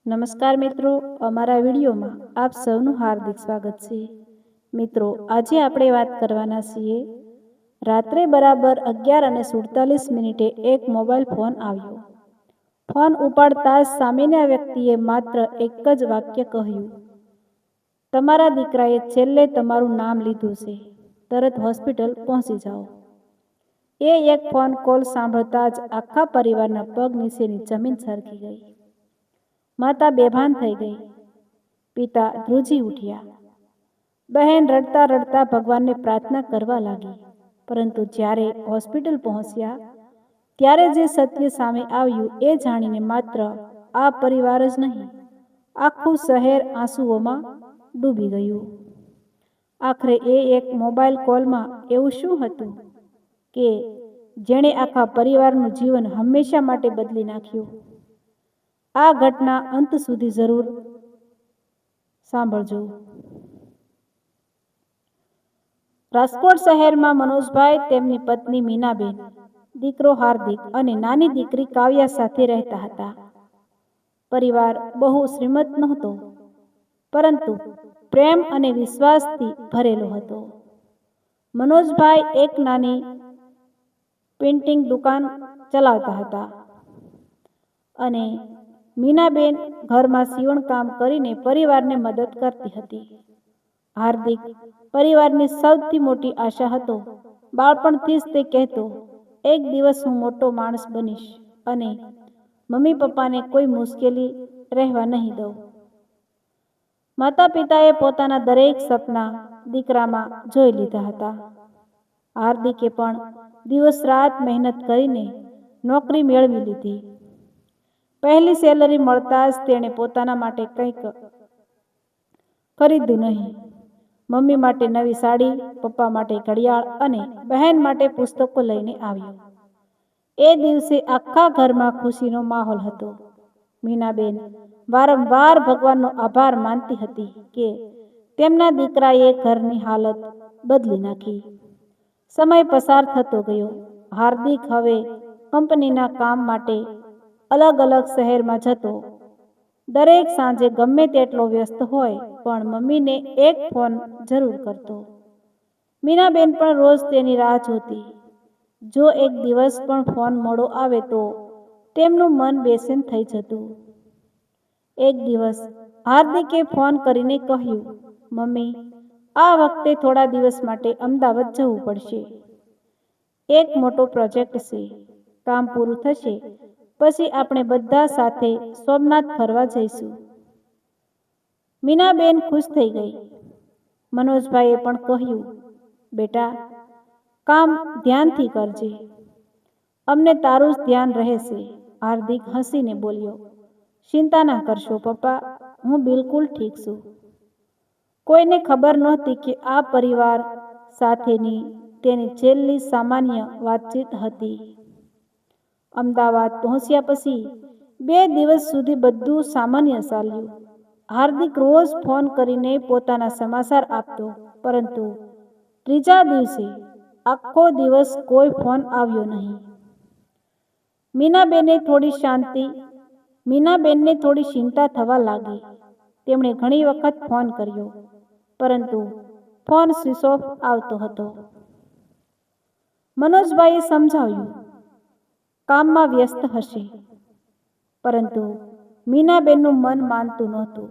નમસ્કાર મિત્રો, અમારા વિડીયોમાં આપ સૌનું હાર્દિક સ્વાગત છે. મિત્રો, આજે આપણે વાત કરવાના છીએ. રાત્રે બરાબર 11:47 એક મોબાઈલ ફોન આવ્યો. ફોન ઉપાડતા જ સામેના વ્યક્તિએ માત્ર એક જ વાક્ય કહ્યું, તમારા દીકરાએ છેલ્લે તમારું નામ લીધું છે, તરત હોસ્પિટલ પહોંચી જાઓ. એ એક ફોન કોલ સાંભળતા જ આખા પરિવારના પગ નીચેની જમીન સરકી ગઈ. માતા બેભાન થઈ ગઈ. પિતા ધ્રુજી ઉઠ્યા. બહેન રડતા રડતા ભગવાનને પ્રાર્થના કરવા લાગી. પરંતુ જ્યારે હોસ્પિટલ પહોંચ્યા ત્યારે જે સત્ય સામે આવ્યું એ જાણીને માત્ર આ પરિવાર જ નહીં, આખું શહેર આંસુઓમાં ડૂબી ગયું. આખરે એ એક મોબાઈલ કોલમાં એવું શું હતું કે જેણે આખા પરિવારનું જીવન હંમેશા માટે બદલી નાખ્યું? આ ઘટના અંત સુધી જરૂર સાંભળજો. રાજકોટ શહેરમાં મનોજભાઈ, તેમની પત્ની મીનાબેન, દીકરો હાર્દિક અને નાની દીકરી કાવ્યા સાથે રહેતા હતા. પરિવાર બહુ શ્રીમંત નહોતો, પરંતુ પ્રેમ અને વિશ્વાસથી ભરેલો હતો. મનોજભાઈ એક નાની પ્રિન્ટિંગ દુકાન ચલાવતા હતા અને મીનાબેન ઘરમાં સીવણકામ કરીને પરિવારને મદદ કરતી હતી. હાર્દિક પરિવારની સૌથી મોટી આશા હતો. બાળપણથી જ તે કહેતો, એક દિવસ હું મોટો માણસ બનીશ અને મમ્મી પપ્પાને કોઈ મુશ્કેલી રહેવા નહીં દઉં. માતા પિતાએ પોતાના દરેક સપના દીકરામાં જોઈ લીધા હતા. હાર્દિકે પણ દિવસ રાત મહેનત કરીને નોકરી મેળવી લીધી. પહેલી સેલરી મળતા જ તેણે પોતાના માટે કંઈક ખરીદ્યું નહીં. મમ્મી માટે નવી સાડી, પપ્પા માટે ઘડિયાળ અને બહેન માટે પુસ્તકો લઈને આવ્યો. એ દિવસે આખા ઘરમાં ખુશીનો માહોલ હતો. મીનાબેન વારંવાર ભગવાનનો આભાર માનતી હતી કે તેમના દીકરાએ ઘરની હાલત બદલી નાખી. સમય પસાર થતો ગયો. હાર્દિક હવે કંપનીના કામ માટે અલગ અલગ શહેરમાં જતો. દરેક સાંજે ગમે તેટલો વ્યસ્ત હોય પણ મમ્મીને એક ફોન જરૂર કરતો. મીનાબેન પણ રોજ તેની રાહ જોતી. જો એક દિવસ પણ ફોન મોડો આવે તો તેમનું મન બેચેન થઈ જતું. એક દિવસ હાર્દિકે ફોન કરીને કહ્યું, મમ્મી, આ વખતે થોડા દિવસ માટે અમદાવાદ જવું પડશે. એક મોટો પ્રોજેક્ટ છે. કામ પૂરું થશે પછી આપણે બધા સાથે સોમનાથ ફરવા જઈશું. મીનાબેન ખુશ થઈ ગઈ. મનોજભાઈએ પણ કહ્યું, બેટા, કામ ધ્યાનથી કરજે, અમને તારું જ ધ્યાન રહેશે. હાર્દિક હસીને બોલ્યો, ચિંતા ના કરશો પપ્પા, હું બિલકુલ ઠીક છું. કોઈને ખબર નહોતી કે આ પરિવાર સાથેની તેની છેલ્લી સામાન્ય વાતચીત હતી. અમદાવાદ પહોંચ્યા પછી 2 દિવસ સુધી બધું સામાન્ય ચાલ્યું. હાર્દિક રોજ ફોન કરીને પોતાના સમાચાર આપતો, પરંતુ ત્રીજા દિવસે આખો દિવસ કોઈ ફોન આવ્યો નહીં. મીનાબેનને થોડી ચિંતા થવા લાગી. તેમણે ઘણી વખત ફોન કર્યો, પરંતુ ફોન સ્વિચ ઓફ આવતો હતો. મનોજભાઈએ સમજાવ્યું, કામમાં વ્યસ્ત હશે, પરંતુ મીનાબેનનું મન માનતું નહોતું.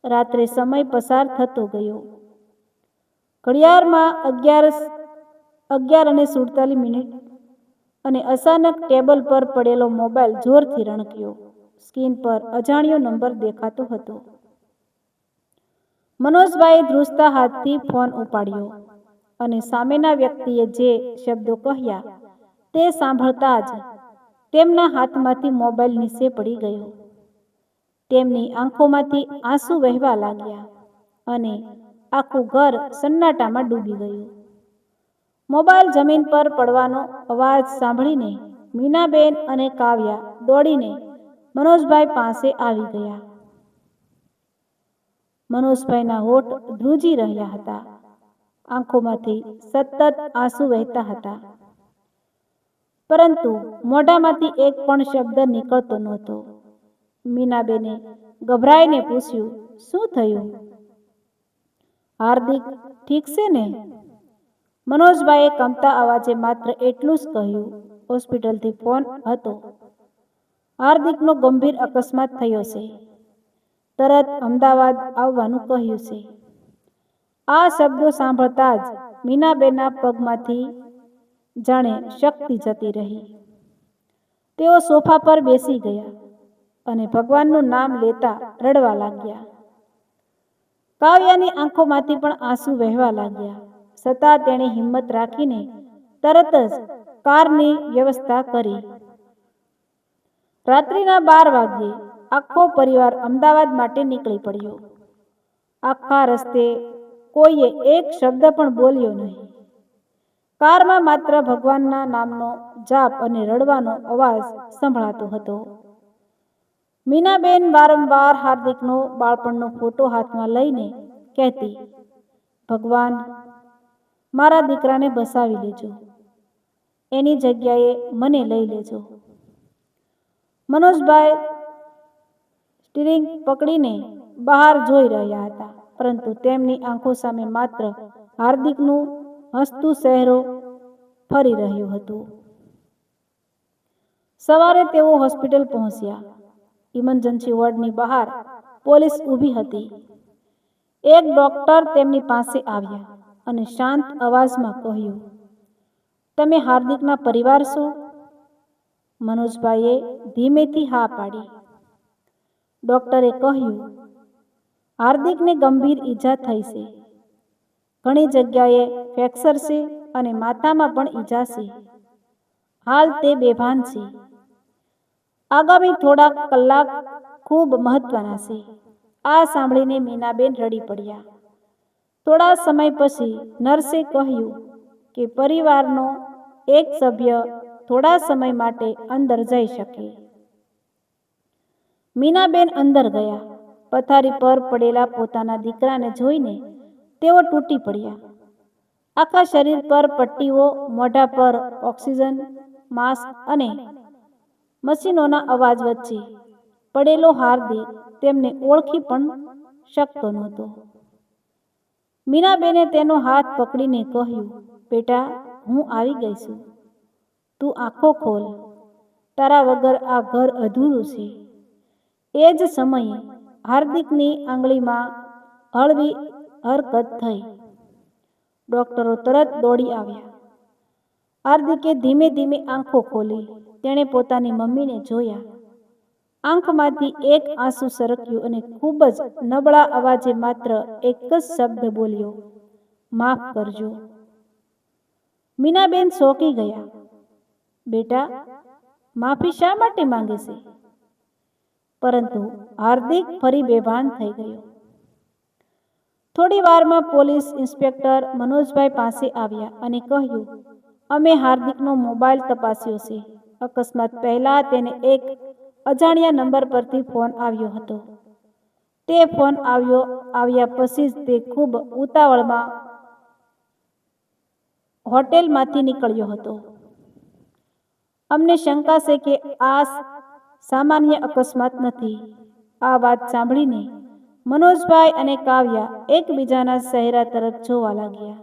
રાત્રે સમય પસાર થતો ગયો. ઘડિયાળમાં 11:47 અને અચાનક ટેબલ પર પડેલો મોબાઈલ જોરથી રણક્યો. સ્ક્રીન પર અજાણ્યો નંબર દેખાતો હતો. મનોજભાઈએ ધ્રુજતા હાથથી ફોન ઉપાડ્યો અને સામેના વ્યક્તિએ જે શબ્દો કહ્યા તે સાંભળતા જ તેમના હાથમાંથી મોબાઈલ નીચે પડી ગયો. તેમની આંખોમાંથી આંસુ વહેવા લાગ્યા અને આખું ઘર સન્નાટામાં ડૂબી ગયું. મોબાઈલ જમીન પર પડવાનો અવાજ સાંભળીને મીનાબેન અને કાવ્યા દોડીને મનોજભાઈ પાસે આવી ગયા. મનોજભાઈના હોઠ ધ્રુજી રહ્યા હતા. આંખોમાંથી સતત આંસુ વહેતા હતા, પરંતુ મોઢામાંથી એક પણ શબ્દ નીકળતો નહોતો. મીનાબેને ગભરાઈને પૂછ્યું, શું થયું? હાર્દિક ઠીક છે ને? મનોજભાઈએ કંપતા અવાજે માત્ર એટલું જ કહ્યું. હોસ્પિટલથી ફોન હતો. હાર્દિકનો ગંભીર અકસ્માત થયો છે. તરત અમદાવાદ આવવાનું કહ્યું છે. આ શબ્દો સાંભળતા જ મીનાબેનના પગમાંથી જાણે શક્તિ જતી રહી. તેઓ સોફા પર બેસી ગયા અને ભગવાનનું નામ લેતા રડવા લાગ્યા. કાવ્યાની આંખોમાંથી પણ આંસુ વહેવા લાગ્યા. છતાં તેણે હિંમત રાખીને તરત જ કારની વ્યવસ્થા કરી. રાત્રિના 12 વાગ્યે આખો પરિવાર અમદાવાદ માટે નીકળી પડ્યો. આખા રસ્તે કોઈએ એક શબ્દ પણ બોલ્યો નહીં. કારમાં માત્ર ભગવાનના નામનો જાપ અને રડવાનો અવાજ સંભળાતો હતો. મીનાબેન વારંવાર હાર્દિકનો બાળપણનો ફોટો હાથમાં લઈને કહેતી, ભગવાન, મારા દીકરાને બસાવી લેજો, એની જગ્યાએ મને લઈ લેજો. મનોજભાઈ સ્ટીરિંગ પકડીને બહાર જોઈ રહ્યા હતા, પરંતુ તેમની આંખો સામે માત્ર હાર્દિકનું હસતું ચહેરો ફરી રહ્યું હતું. સવારે તેઓ હોસ્પિટલ પહોંચ્યા. ઇમરજન્સી વોર્ડની બહાર પોલીસ ઊભી હતી. એક ડોક્ટર તેમની પાસે આવ્યા અને શાંત અવાજમાં કહ્યું, તમે હાર્દિકના પરિવાર છો? મનોજભાઈએ ધીમેથી હા પાડી. ડોક્ટરે કહ્યું, હાર્દિકને ગંભીર ઈજા થઈ છે. ઘણી જગ્યાએ ફ્રેક્ચર છે અને માથામાં પણ ઈજા છે. હાલ તે બેભાન છે. આગામી થોડા કલાક ખૂબ મહત્વના છે. આ સાંભળીને મીનાબેન રડી પડ્યા. થોડા સમય પછી નર્સે કહ્યું કે પરિવારનો એક સભ્ય થોડા સમય માટે અંદર જઈ શકે. મીનાબેન અંદર ગયા. પથારી પર પડેલા પોતાના દીકરાને જોઈને તેઓ તૂટી પડ્યા. આખા શરીર પર પટ્ટીઓ, મોઢા પર ઓક્સિજન માસ્ક અને મશીનોના અવાજ વચ્ચે પડેલો હાર્દિક તેમને ઓળખી પણ શકતો નહોતો. મીનાબેને તેનો હાથ પકડીને કહ્યું, બેટા, હું આવી ગઈ છું. તું આંખો ખોલ. તારા વગર આ ઘર અધૂરું છે. એ જ સમયે હાર્દિકની આંગળીમાં હળવી હરકત થઈ. ડોક્ટરો તરત દોડી આવ્યા. હાર્દિકે ધીમે ધીમે આંખો ખોલી. તેણે પોતાની મમ્મીને જોયા. આંખમાંથી એક આંસુ સરક્યું અને ખૂબ જ નબળા અવાજે માત્ર એક જ શબ્દ બોલ્યો, માફ કરજો. મીનાબેન ચોંકી ગયા. બેટા, માફી શા માટે માંગે છે? પરંતુ હાર્દિક ફરી બેભાન થઈ ગયો. થોડી વારમાં પોલીસ ઇન્સ્પેક્ટર મનોજભાઈ પાસે આવ્યા અને કહ્યું, અમે હાર્દિકનો મોબાઈલ તપાસ્યો છે. અકસ્માત પહેલા તેને એક અજાણ્યા નંબર પરથી ફોન આવ્યો હતો. તે ફોન આવ્યા પછી જ તે ખૂબ ઉતાવળમાં હોટેલમાંથી નીકળ્યો હતો. અમને શંકા છે કે આ સામાન્ય અકસ્માત નથી. આ વાત સાંભળીને મનોજભાઈ અને કાવ્યા એકબીજાના ચહેરા તરફ જોવા લાગ્યા.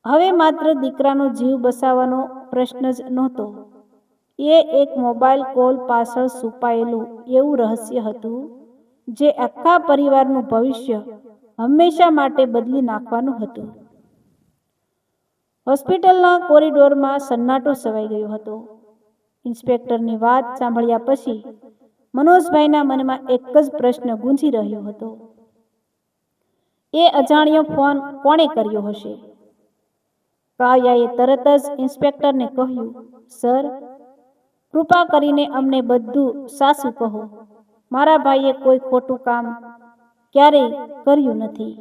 હવે માત્ર દીકરાનો જીવ બચાવવાનો પ્રશ્ન જ નહોતો. એ એક મોબાઈલ કોલ પાછળ છુપાયેલું એવું રહસ્ય હતું જે આખા પરિવારનું ભવિષ્ય હંમેશા માટે બદલી નાખવાનું હતું. હોસ્પિટલના કોરિડોરમાં સન્નાટો છવાઈ ગયો હતો. ઇન્સ્પેક્ટરની વાત સાંભળ્યા પછી મનોજભાઈના મનમાં એક જ પ્રશ્ન ગૂંજી રહ્યો હતો. એ અજાણ્યો ફોન કોણે કર્યો હશે? કાવ્યાએ તરત જ ઇન્સ્પેક્ટરને કહ્યું, સર, કૃપા કરીને અમને બધું સાચું કહો. મારા ભાઈએ કોઈ ખોટું કામ ક્યારેય કર્યું નથી.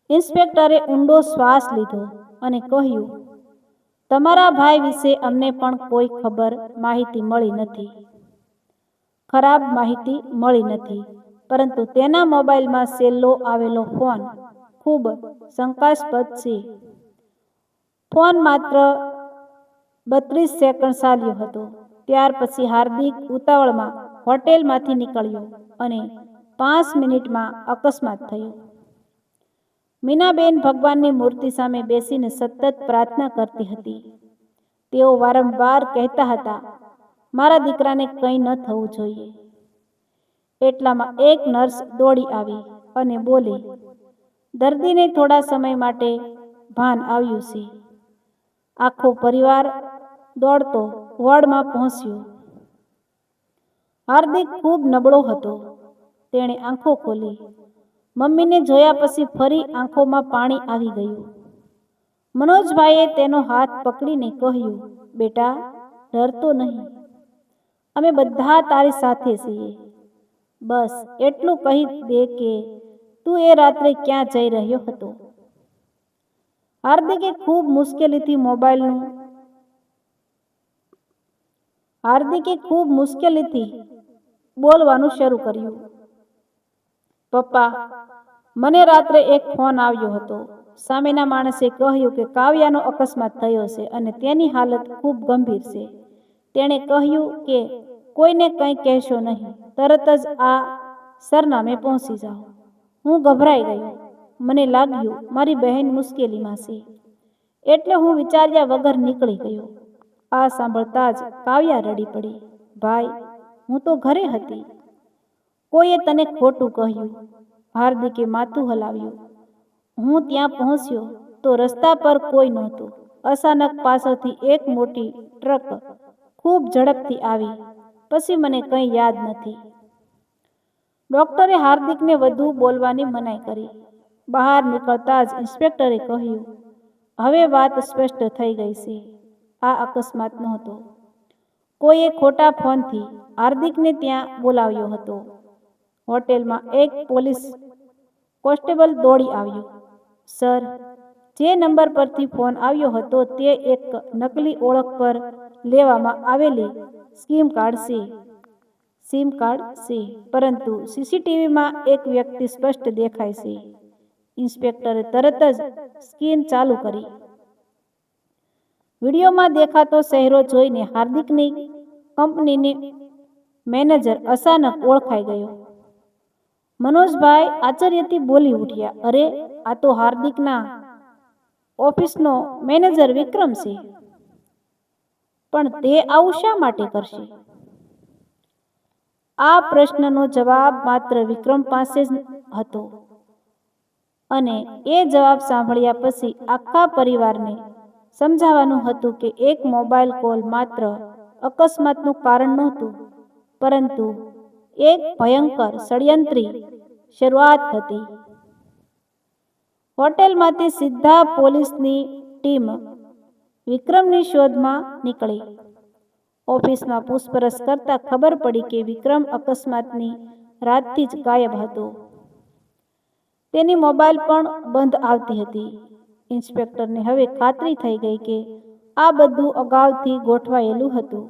ઇન્સ્પેક્ટરે ઊંડો શ્વાસ લીધો અને કહ્યું, તમારા ભાઈ વિશે અમને પણ કોઈ માહિતી મળી નથી. ખરાબ માહિતી મળી નથી, પરંતુ તેના મોબાઈલમાં છેલ્લો આવેલો ફોન ખૂબ શંકાસ્પદ છે. ફોન માત્ર 32 સેકન્ડ ચાલ્યો હતો ત્યાર પછી હાર્દિક ઉતાવળમાં હોટેલમાંથી નીકળ્યો અને 5 મિનિટમાં અકસ્માત થયો. મીનાબેન ભગવાનની મૂર્તિ સામે બેસીને સતત પ્રાર્થના કરતી હતી. તેઓ વારંવાર કહેતા હતા, મારા દીકરાને કંઈ ન થવું જોઈએ. એટલામાં એક નર્સ દોડી આવી અને બોલી, દર્દીને થોડા સમય માટે ભાન આવ્યું છે. આખો પરિવાર દોડતો વોર્ડમાં પહોંચ્યો. હાર્દિક ખૂબ નબળો હતો. તેણે આંખો ખોલી. મમ્મીને જોયા પછી ફરી આંખોમાં પાણી આવી ગયું. મનોજભાઈએ તેનો હાથ પકડીને કહ્યું, બેટા, ડરતો નહીં. અમે બધા તારી સાથે છીએ. બસ એટલું કહી દે કે તું એ રાત્રે ક્યાં જઈ રહ્યો હતો. હાર્દિકે ખૂબ મુશ્કેલીથી બોલવાનું શરૂ કર્યું. પપ્પા, મને રાત્રે એક ફોન આવ્યો હતો. સામેના માણસે કહ્યું કે કાવ્યાનો અકસ્માત થયો છે અને તેની હાલત ખૂબ ગંભીર છે. તેણે કહ્યું કે કોઈને કંઈ કહેશો નહીં, તરત જ આ સરનામે પહોંચી જાઓ. હું ગભરાઈ ગયો. મને લાગ્યું મારી બહેન મુશ્કેલીમાં છે, એટલે હું વિચાર્યા વગર નીકળી ગયો. આ સાંભળતા જ કાવ્યા રડી પડી. ભાઈ, હું તો ઘરે હતી. કોઈએ તને ખોટું કહ્યું. હાર્દિકે માથું હલાવ્યું. હું ત્યાં પહોંચ્યો તો રસ્તા પર કોઈ નહોતું. અચાનક પાછળથી એક મોટી ટ્રક ખૂબ ઝડપથી આવી. પછી મને કંઈ યાદ નથી. ડૉક્ટરે હાર્દિકને વધુ બોલવાની મનાઈ કરી. બહાર નીકળતા જ ઇન્સ્પેક્ટરે કહ્યું, હવે વાત સ્પષ્ટ થઈ ગઈ છે. આ અકસ્માત નહોતો. કોઈએ ખોટા ફોનથી હાર્દિકને ત્યાં બોલાવ્યો હતો. હોટેલમાં એક પોલીસ કોન્સ્ટેબલ દોડી આવ્યો. સર, જે નંબર પરથી ફોન આવ્યો હતો તે એક નકલી ઓળખ પર લેવામાં આવેલી સિમ કાર્ડ છે, પરંતુ સીસીટીવીમાં એક વ્યક્તિ સ્પષ્ટ દેખાય છે. ઇન્સ્પેક્ટરે તરત જ સ્કેન ચાલુ કરી. વિડીયોમાં દેખાતો ચહેરો જોઈને હાર્દિકની કંપનીની મેનેજર અચાનક ઓળખાઈ ગયો. મનોજભાઈ આશ્ચર્યથી બોલી ઉઠ્યા, અરે, આ તો હાર્દિકના ઓફિસનો મેનેજર વિક્રમ છે. પણ તે આવું શા માટે કરશે? આ પ્રશ્નનો જવાબ માત્ર વિક્રમ પાસે જ હતો, અને એ જવાબ સાંભળ્યા પછી આખા પરિવારને સમજાવવાનું હતું કે એક મોબાઈલ કોલ માત્ર અકસ્માતનું કારણ નહોતું, પરંતુ એક ભયંકર ષડયંત્રની શરૂઆત હતી. હોટેલમાંથી સીધા પોલીસની ટીમ વિક્રમની શોધમાં નીકળી. ઓફિસમાં પૂછપરછ કરતા ખબર પડી કે વિક્રમ અકસ્માતની રાતથી જ ગાયબ હતો. તેની મોબાઈલ પણ બંધ આવતી હતી. ઇન્સ્પેક્ટરને હવે ખાતરી થઈ ગઈ કે આ બધું અગાઉથી ગોઠવાયેલું હતું.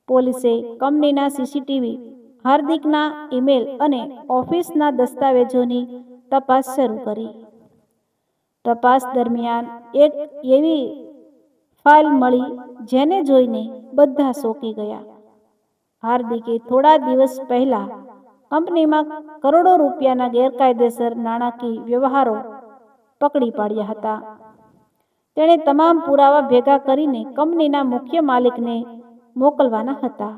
પોલીસે કંપનીના સીસીટીવી, હાર્દિકના ઈમેલ અને ઓફિસના દસ્તાવેજોની તપાસ શરૂ કરી. તપાસ દરમિયાન એક એવી ફાઇલ મળી જેને જોઈને બધા ચોંકી ગયા. હાર્દિકે થોડા દિવસ પહેલા કંપનીમાં કરોડો રૂપિયાના ગેરકાયદેસર નાણાકીય વ્યવહારો પકડી પાડ્યા હતા. તેણે તમામ પુરાવા ભેગા કરીને કંપનીના મુખ્ય માલિકને મોકલવાના હતા.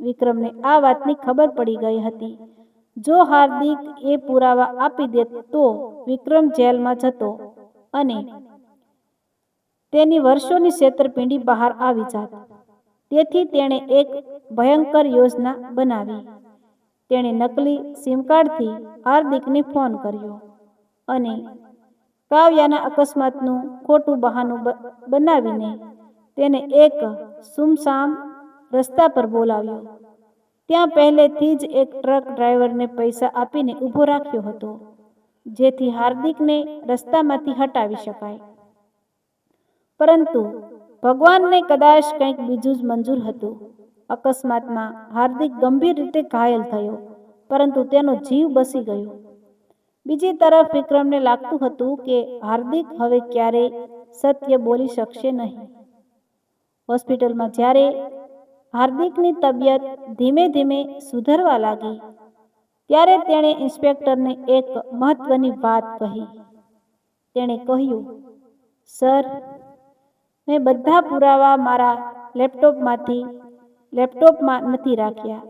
વિક્રમને આ વાતની ખબર પડી ગઈ હતી. જો હાર્દિક એ પુરાવા આપી દે તો વિક્રમ જેલમાં જતો અને તેની વર્ષોની છેતરપિંડી બહાર આવી જાત. તેથી તેણે એક ભયંકર યોજના બનાવી. તેણે નકલી સિમ કાર્ડથી હાર્દિકને ફોન કર્યો અને કાવ્યાના અકસ્માતનું ખોટું બહાનું બનાવીને તેને એક સુમસામ રસ્તા પર બોલાવ્યો. ત્યાં પહેલેથી જ એક ટ્રક ડ્રાઈવરને પૈસા આપીને ઊભો રાખ્યો હતો, જેથી હાર્દિકને રસ્તામાંથી હટાવી શકાય. પરંતુ ભગવાનને કદાચ કંઈક બીજું જ મંજૂર હતું. અકસ્માતમાં હાર્દિક ગંભીર રીતે ઘાયલ થયો, પરંતુ તેનો જીવ બચી ગયો. બીજી તરફ વિક્રમને લાગતું હતું કે હાર્દિક હવે ક્યારેય સત્ય બોલી શકશે નહીં. હોસ્પિટલમાં જ્યારે હાર્દિકની તબિયત ધીમે ધીમે સુધરવા લાગી ત્યારે તેણે ઇન્સ્પેક્ટરને એક મહત્વની વાત કહી. તેણે કહ્યું, સર, મેં બધા પુરાવા મારા લેપટોપમાં નથી રાખ્યા.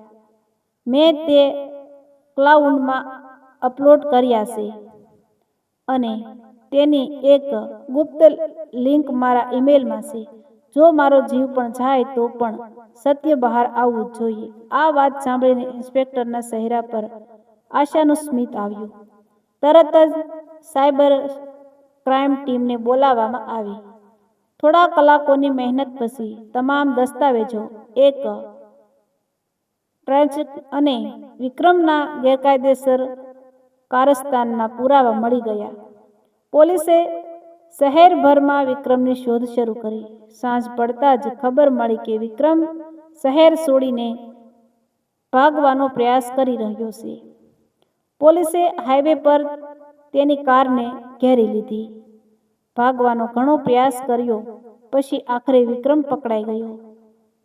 મેં તે ક્લાઉડમાં અપલોડ કર્યા છે અને તેની એક ગુપ્ત લિંક મારા ઈમેલમાં છે. જો મારો જીવ પણ જાય તો પણ સત્ય બહાર આવવું જોઈએ. આ વાત સાંભળીને ઇન્સ્પેક્ટરના ચહેરા પર આશાનું સ્મિત આવ્યું. તરત જ સાયબર ક્રાઇમ ટીમને બોલાવવામાં આવી. થોડા કલાકોની મહેનત પછી તમામ દસ્તાવેજો, એક ટ્રાન્ઝેક્શન અને વિક્રમના ગેરકાયદેસર કારસ્તાનના પુરાવા મળી ગયા. પોલીસે શહેરભરમાં વિક્રમની શોધ શરૂ કરી. સાંજ પડતા જ ખબર મળી કે વિક્રમ શહેર છોડીને ભાગવાનો પ્રયાસ કરી રહ્યો છે. પોલીસે હાઈવે પર તેની કારને ઘેરી લીધી. ભાગવાનો ઘણો પ્રયાસ કર્યો પછી આખરે વિક્રમ પકડાઈ ગયો.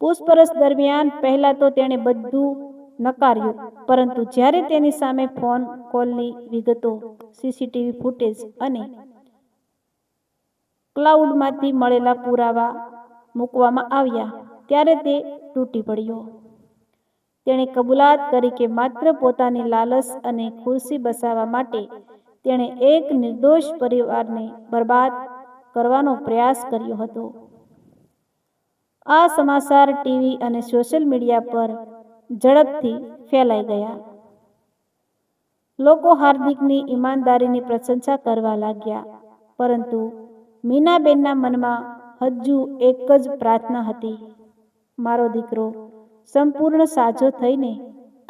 પૂછપરછ દરમિયાન પહેલા તો તેણે બધું નકાર્યું, પરંતુ જ્યારે તેની સામે ફોન કોલની વિગતો, સીસીટીવી ફૂટેજ અને ક્લાઉડમાંથી મળેલા પુરાવા મૂકવામાં આવ્યા ત્યારે તે તૂટી પડ્યો. તેણે કબૂલાત કરી કે માત્ર પોતાની લાલચ અને ખુરશી બચાવવા માટે તેણે એક નિર્દોષ પરિવારને બરબાદ કરવાનો પ્રયાસ કર્યો હતો. આ સમાચાર ટીવી અને સોશિયલ મીડિયા પર ઝડપથી ફેલાઈ ગયા. લોકો હાર્દિકની ઈમાનદારીની પ્રશંસા કરવા લાગ્યા, પરંતુ મીનાબેનના મનમાં હજુ એક જ પ્રાર્થના હતી, મારો દીકરો સંપૂર્ણ સાજો થઈને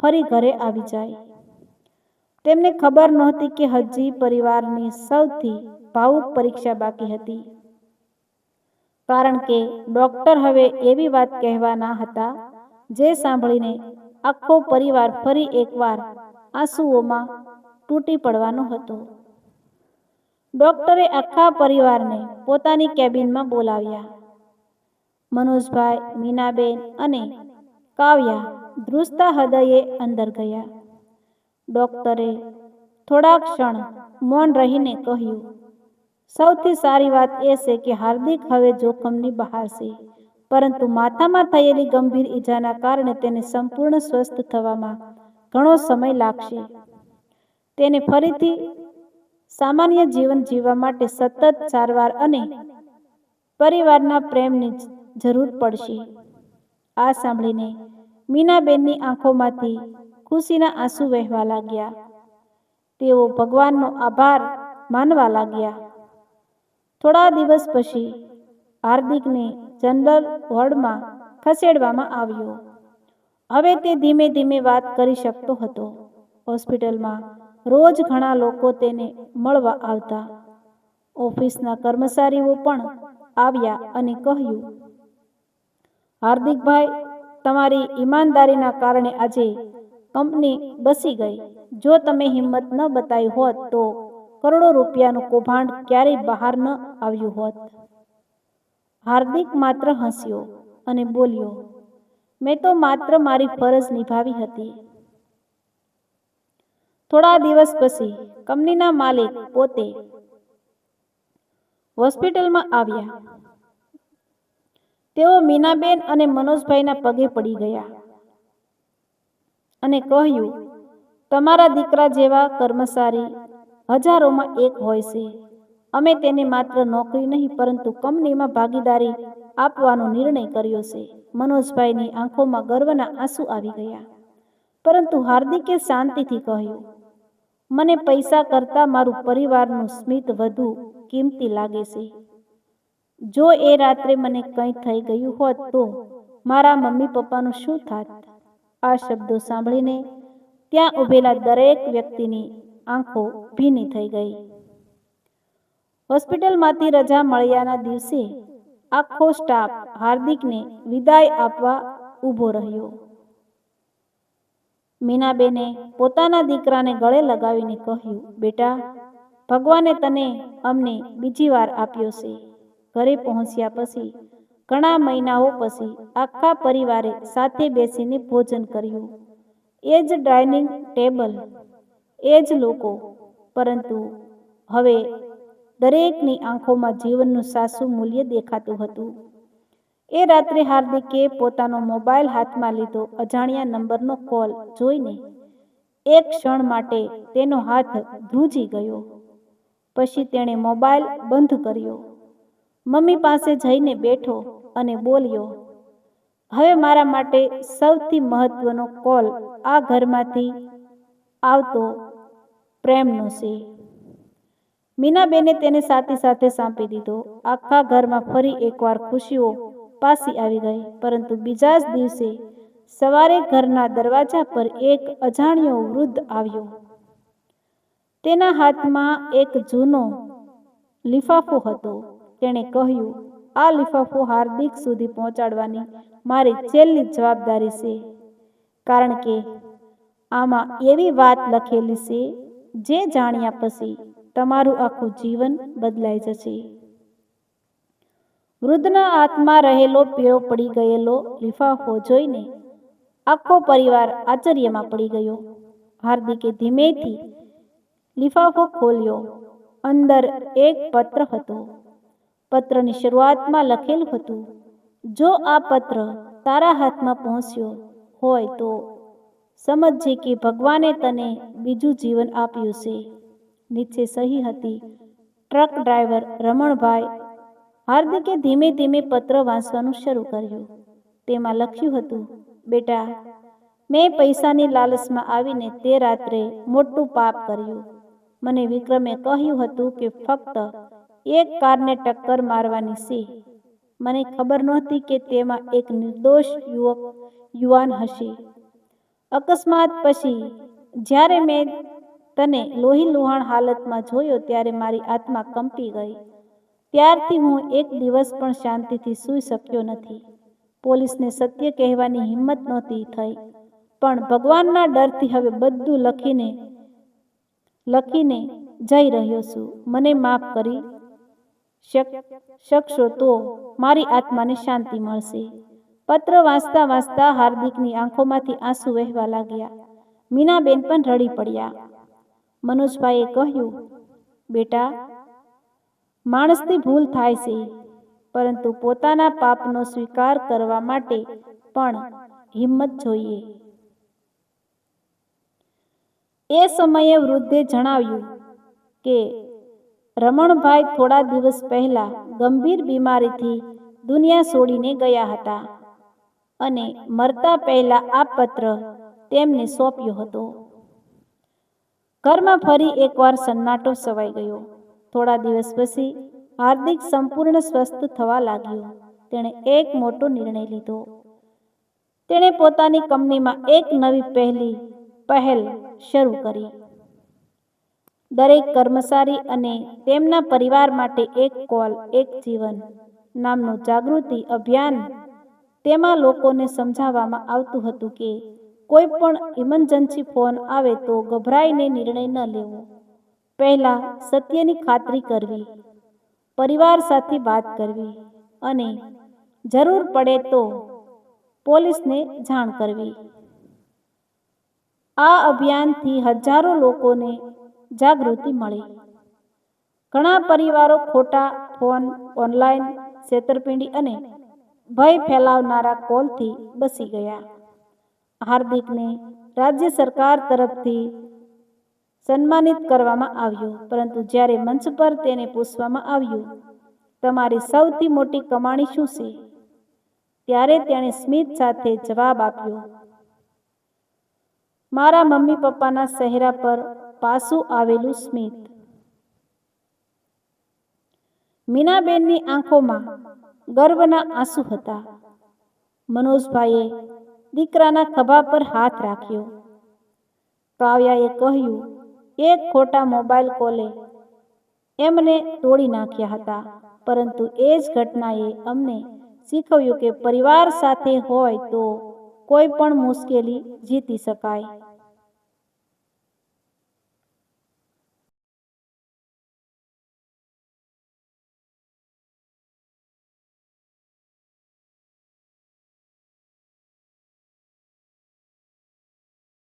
ફરી ઘરે આવી જાય. તેમને ખબર નહોતી કે હજી પરિવારની સૌથી ભાવુક પરીક્ષા બાકી હતી, કારણ કે ડોક્ટર હવે એવી વાત કહેવાના હતા જે સાંભળીને આખો પરિવાર ફરી એકવાર આંસુઓમાં તૂટી પડવાનો હતો. ડોક્ટરે આખા પરિવારને પોતાની કેબિનમાં બોલાવ્યા. મનોજભાઈ, મીનાબેન અને કાવ્યા ધ્રુજતા હૃદયે અંદર ગયા. ડોક્ટરે થોડા ક્ષણ મૌન રહીને કહ્યું, સૌથી સારી વાત એ છે કે હાર્દિક હવે જોખમની બહાર છે, પરંતુ માથામાં થયેલી ગંભીર ઈજાના કારણે તેને સંપૂર્ણ સ્વસ્થ થવામાં ઘણો સમય લાગશે. તેને ફરીથી સામાન્ય જીવન જીવવા માટે સતત સારવાર અને પરિવારના પ્રેમની જરૂર પડશે. આ સાંભળીને મીનાબેનની આંખોમાંથી ખુશીના આંસુ વહેવા લાગ્યા. તેઓ ભગવાનનો આભાર માનવા લાગ્યા. થોડા દિવસ પછી હાર્દિકને જનરલ વોર્ડમાં ખસેડવામાં આવ્યો. હવે તે ધીમે ધીમે વાત કરી શકતો હતો. હોસ્પિટલમાં રોજ ઘણા લોકો તેને મળવા આવતા. ઓફિસના કર્મચારીઓ પણ આવ્યા અને કહ્યું, હાર્દિકભાઈ, તમારી ઈમાનદારીના કારણે આજે કંપની બચી ગઈ. જો તમે હિંમત ન બતાવી હોત તો કરોડો રૂપિયાનું કૌભાંડ ક્યારેય બહાર ન આવ્યું હોત. હાર્દિક માત્ર હસ્યો અને બોલ્યો, મેં તો માત્ર મારી ફરજ નિભાવી હતી. થોડા દિવસ પછી કંપનીના માલિક પોતે હોસ્પિટલમાં આવ્યા. તેઓ મીનાબેન અને મનોજભાઈના પગે પડી ગયા અને કહ્યું, તમારા દીકરા જેવા કર્મચારી હજારોમાં એક હોય છે. અમે તેને માત્ર નોકરી નહીં પરંતુ કંપનીમાં ભાગીદારી આપવાનો નિર્ણય કર્યો છે. મનોજભાઈની આંખોમાં ગર્વના આંસુ આવી ગયા, પરંતુ હાર્દિકે શાંતિથી કહ્યું, મને પૈસા કરતાં મારું પરિવારનું સ્મિત વધુ કિંમતી લાગે છે. જો એ રાત્રે મને કંઈ થઈ ગયું હોત તો મારા મમ્મી પપ્પાનું શું થાત? આ શબ્દો સાંભળીને ત્યાં ઊભેલા દરેક વ્યક્તિની આંખો ભીની થઈ ગઈ. હોસ્પિટલમાંથી રજા મળ્યાના દિવસે આખો સ્ટાફ હાર્દિકને વિદાય આપવા ઊભો રહ્યો. મીનાબેને પોતાના દીકરાને ગળે લગાવીને કહ્યું, બેટા, ભગવાને તને અમને બીજી વાર આપ્યો છે. ઘરે પહોંચ્યા પછી ઘણા મહિનાઓ પછી આખા પરિવારે સાથે બેસીને ભોજન કર્યું. એ જ ડાઇનિંગ ટેબલ, એ જ લોકો, પરંતુ હવે દરેકની આંખોમાં જીવનનું સાચું મૂલ્ય દેખાતું હતું. એ રાત્રે હાર્દિકે પોતાનો મોબાઈલ હાથમાં લીધો. અજાણ્યા નંબરનો કોલ જોઈને એક ક્ષણ માટે તેનો હાથ ધ્રુજી ગયો. પછી તેણે મોબાઈલ બંધ કર્યો, મમ્મી પાસે જઈને બેઠો અને બોલ્યો, હવે મારા માટે સૌથી મહત્વનો કોલ આ ઘરમાંથી આવતો પ્રેમનો છે. મીનાબેને તેને સાથે સાંપી દીધો. આખા ઘરમાં ફરી એકવાર ખુશીઓ પાછી આવી ગઈ. પરંતુ બીજા જ દિવસે સવારે ઘરના દરવાજા પર એક અજાણ્યો વૃદ્ધ આવ્યો. તેના હાથમાં એક જૂનો લિફાફો હતો. તેણે કહ્યું, આ લિફાફો હાર્દિક સુધી પહોંચાડવાની મારી છેલ્લી જવાબદારી છે, કારણ કે આમાં એવી વાત લખેલી છે જે જાણ્યા પછી તમારું આખું જીવન બદલાઈ જશે. વૃદ્ધના હાથમાં રહેલો પીળો પડી ગયેલો લિફાફો જોઈને આખો પરિવાર આશ્ચર્યમાં પડી ગયો. હાર્દિકે ધીમેથી લિફાફો ખોલ્યો. અંદર એક પત્ર હતો. પત્રની શરૂઆતમાં લખેલું હતું, જો આ પત્ર તારા હાથમાં પહોંચ્યો હોય તો સમજજે કે ભગવાને તને બીજું જીવન આપ્યું છે. નીચે સહી હતી, ટ્રક ડ્રાઈવર રમણભાઈ. હાર્દિકે ધીમે ધીમે પત્ર વાંચવાનું શરૂ કર્યું. તેમાં લખ્યું હતું, બેટા, મેં પૈસાની લાલચમાં આવીને તે રાત્રે મોટું પાપ કર્યું. મને વિક્રમે કહ્યું હતું કે ફક્ત એક કારને ટક્કર મારવાની છે. મને ખબર નહોતી કે તેમાં એક નિર્દોષ યુવાન હશે. અકસ્માત પછી જ્યારે મેં તને લોહીલુહાણ હાલતમાં જોયો ત્યારે મારી આત્મા કંપી ગઈ. ત્યારથી હું એક દિવસ પણ શાંતિથી સૂઈ શક્યો નથી. પોલીસને સત્ય કહેવાની હિંમત નહોતી થઈ, પણ ભગવાનના ડરથી હવે બધું લખીને જઈ રહ્યો છું. મને માફ કરી શકશો તો મારી આત્માને શાંતિ મળશે. પત્ર વાંચતા વાંચતા હાર્દિકની આંખોમાંથી આંસુ વહેવા લાગ્યા. મીનાબેન પણ રડી પડ્યા. મનોજભાઈએ કહ્યું, બેટા, માણસથી ભૂલ થાય છે, પરંતુ પોતાના પાપનો સ્વીકાર કરવા માટે પણ હિંમત જોઈએ. એ સમયે વૃદ્ધે જણાવ્યું કે રમણભાઈ થોડા દિવસ પહેલા ગંભીર બીમારીથી દુનિયા છોડીને ગયા હતા અને મરતા પહેલા આ પત્ર તેમને સોંપ્યો હતો. ઘરમાં ફરી એકવાર સન્નાટો છવાઈ ગયો. થોડા દિવસ પછી હાર્દિક સંપૂર્ણ સ્વસ્થ થવા લાગ્યો. તેણે એક મોટો નિર્ણય લીધો. તેણે પોતાની કંપનીમાં એક નવી પહેલ શરૂ કરી. દરેક કર્મચારી અને તેમના પરિવાર માટે એક કોલ, એક જીવન નામનું જાગૃતિ અભિયાન. તેમાં લોકોને સમજાવવામાં આવતું હતું કે કોઈ પણ ઇમરજન્સી ફોન આવે તો ગભરાઈને નિર્ણય ન લેવો. પહેલા સત્યની ખાતરી કરવી, પરિવાર સાથે વાત કરવી અને જરૂર પડે તો પોલીસને જાણ કરવી. આ અભિયાનથી હજારો લોકોને જાગૃતિ મળી. ઘણા પરિવારો ખોટા ફોન, ઓનલાઈન છેતરપિંડી અને ભય ફેલાવનારા કોલથી બચી ગયા. હાર્દિકને રાજ્ય સરકાર તરફથી સન્માનિત કરવામાં આવ્યો, પરંતુ જ્યારે મંચ પર તેને પૂછવામાં આવ્યું, તમારી સૌથી મોટી કમાણી શું છે, ત્યારે તેણે સ્મિત સાથે જવાબ આપ્યો, મારા મમ્મી પપ્પાના ચહેરા પર પાછું આવેલું સ્મિત. મીનાબેનની આંખોમાં ગર્વના આંસુ હતા. મનોજભાઈએ દીકરાના ખભા પર હાથ રાખ્યો. કાવ્યાએ કહ્યું, એક ખોટા મોબાઈલ કોલે એમને તોડી નાખ્યા હતા, પરંતુ એ જ ઘટનાએ અમને શીખવ્યું કે પરિવાર સાથે હોય તો કોઈ પણ મુશ્કેલી જીતી શકાય.